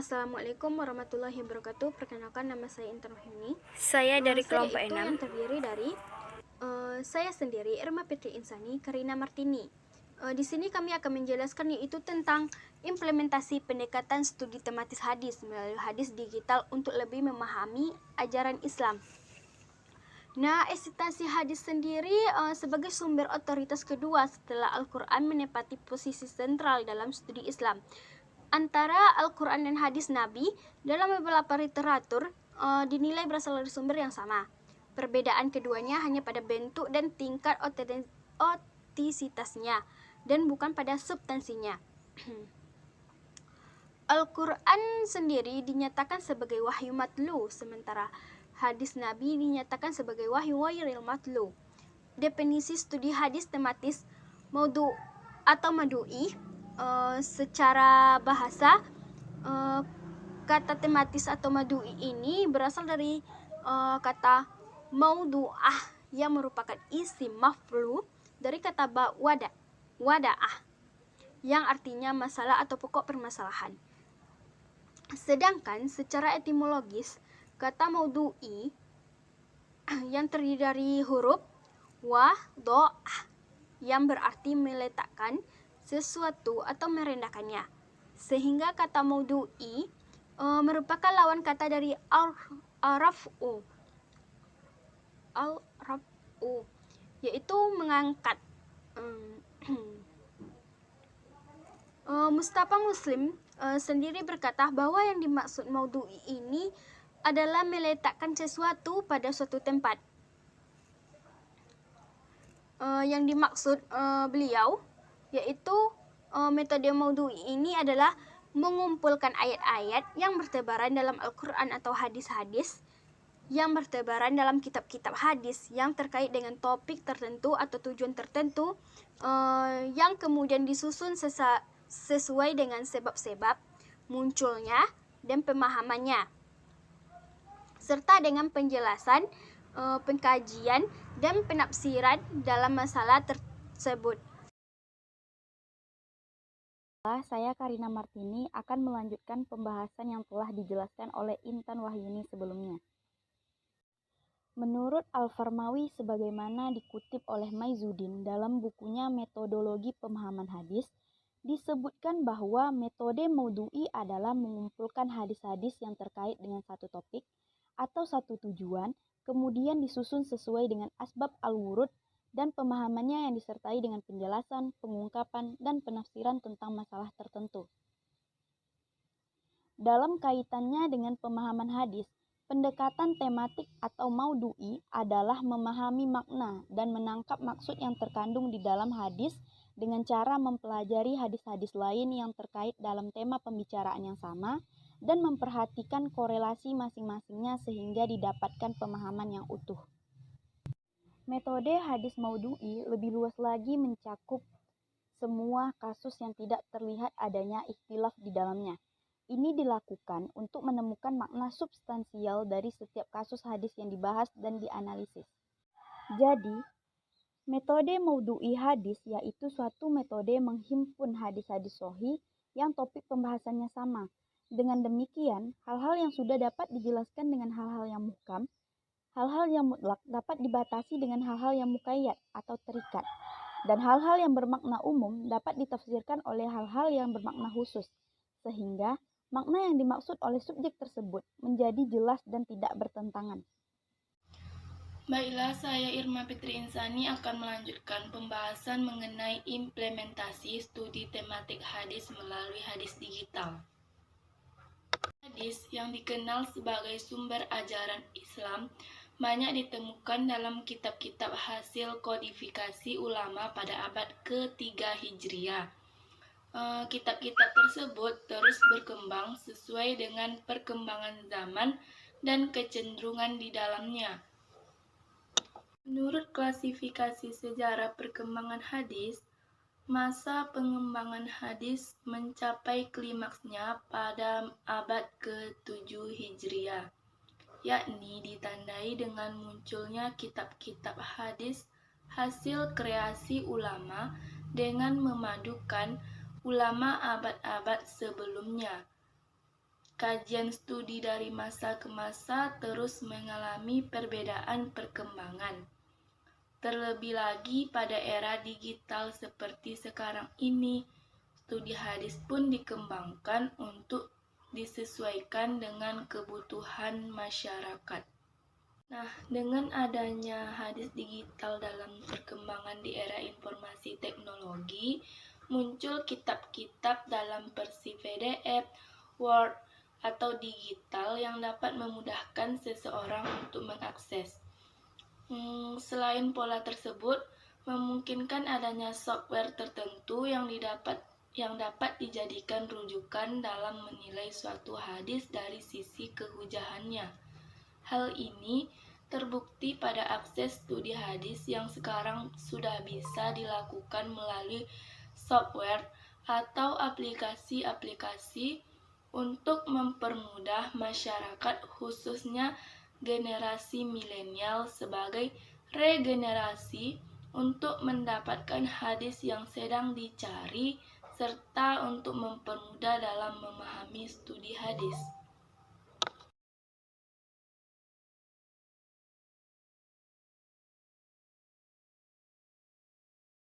Assalamualaikum warahmatullahi wabarakatuh. Perkenalkan, nama saya Intan Wahyuni. Saya dari kelompok Saya itu 6. yang terdiri dari saya sendiri, Irma Fitri Insani, Karina Martini. Di sini kami akan menjelaskan yaitu tentang implementasi pendekatan studi tematis hadis melalui hadis digital untuk lebih memahami ajaran Islam. Nah, eksistensi hadis sendiri sebagai sumber otoritas kedua setelah Al-Quran menempati posisi sentral dalam studi Islam. Antara Al-Quran dan hadis Nabi dalam beberapa literatur dinilai berasal dari sumber yang sama. Perbedaan keduanya hanya pada bentuk dan tingkat otentisitasnya dan bukan pada substansinya. Al-Quran sendiri dinyatakan sebagai wahyu matlu, sementara hadis Nabi dinyatakan sebagai wahyu ghairil matlu. Definisi studi hadis tematis maudhu atau madu'i secara bahasa, kata tematis atau madu'i ini berasal dari kata maudhu'ah yang merupakan isim maf'ul dari kata wada'ah yang artinya masalah atau pokok permasalahan. Sedangkan secara etimologis, kata maudhu'i yang terdiri dari huruf wa, do, yang berarti meletakkan sesuatu atau merendahkannya. Sehingga kata maudhu'i merupakan lawan kata dari al-raf'u, yaitu mengangkat. Mustafa Muslim sendiri berkata bahwa yang dimaksud maudhu'i ini adalah meletakkan sesuatu pada suatu tempat. Yang dimaksud beliau yaitu metode maudhu'i ini adalah mengumpulkan ayat-ayat yang bertebaran dalam Al-Quran atau hadis-hadis yang bertebaran dalam kitab-kitab hadis yang terkait dengan topik tertentu atau tujuan tertentu, yang kemudian disusun sesuai dengan sebab-sebab munculnya dan pemahamannya, serta dengan penjelasan, pengkajian, dan penafsiran dalam masalah tersebut. Saya Karina Martini akan melanjutkan pembahasan yang telah dijelaskan oleh Intan Wahyuni sebelumnya. Menurut Al-Farmawi sebagaimana dikutip oleh Maizuddin dalam bukunya Metodologi Pemahaman Hadis, disebutkan bahwa metode maudhu'i adalah mengumpulkan hadis-hadis yang terkait dengan satu topik atau satu tujuan, kemudian disusun sesuai dengan asbab al-wurud dan pemahamannya yang disertai dengan penjelasan, pengungkapan, dan penafsiran tentang masalah tertentu. Dalam kaitannya dengan pemahaman hadis, pendekatan tematik atau maudhu'i adalah memahami makna dan menangkap maksud yang terkandung di dalam hadis dengan cara mempelajari hadis-hadis lain yang terkait dalam tema pembicaraan yang sama dan memperhatikan korelasi masing-masingnya sehingga didapatkan pemahaman yang utuh. Metode hadis maudhu'i lebih luas lagi mencakup semua kasus yang tidak terlihat adanya ikhtilaf di dalamnya. Ini dilakukan untuk menemukan makna substansial dari setiap kasus hadis yang dibahas dan dianalisis. Jadi, metode maudhu'i hadis yaitu suatu metode menghimpun hadis-hadis sahih yang topik pembahasannya sama. Dengan demikian, hal-hal yang sudah dapat dijelaskan dengan hal-hal yang muhkam, hal-hal yang mutlak dapat dibatasi dengan hal-hal yang muqayyad atau terikat, dan hal-hal yang bermakna umum dapat ditafsirkan oleh hal-hal yang bermakna khusus, sehingga makna yang dimaksud oleh subjek tersebut menjadi jelas dan tidak bertentangan. Baiklah, saya Irma Fitri Insani akan melanjutkan pembahasan mengenai implementasi studi tematik hadis melalui hadis digital. Hadis yang dikenal sebagai sumber ajaran Islam banyak ditemukan dalam kitab-kitab hasil kodifikasi ulama pada abad ke-3 Hijriah. Kitab-kitab tersebut terus berkembang sesuai dengan perkembangan zaman dan kecenderungan di dalamnya. Menurut klasifikasi sejarah perkembangan hadis, masa pengembangan hadis mencapai klimaksnya pada abad ke-7 Hijriah, yakni ditandai dengan munculnya kitab-kitab hadis hasil kreasi ulama dengan memadukan ulama abad-abad sebelumnya. kajian studi dari masa ke masa terus mengalami perbedaan perkembangan. Terlebih lagi pada era digital seperti sekarang ini, studi hadis pun dikembangkan untuk disesuaikan dengan kebutuhan masyarakat. Nah, dengan adanya hadis digital dalam perkembangan di era informasi teknologi, muncul kitab-kitab dalam versi PDF, Word, atau digital yang dapat memudahkan seseorang untuk mengakses. Selain pola tersebut, memungkinkan adanya software tertentu yang dapat dijadikan rujukan dalam menilai suatu hadis dari sisi kehujahannya. Hal ini terbukti pada akses studi hadis yang sekarang sudah bisa dilakukan melalui software atau aplikasi-aplikasi untuk mempermudah masyarakat, khususnya generasi milenial, sebagai regenerasi untuk mendapatkan hadis yang sedang dicari serta untuk mempermudah dalam memahami studi hadis.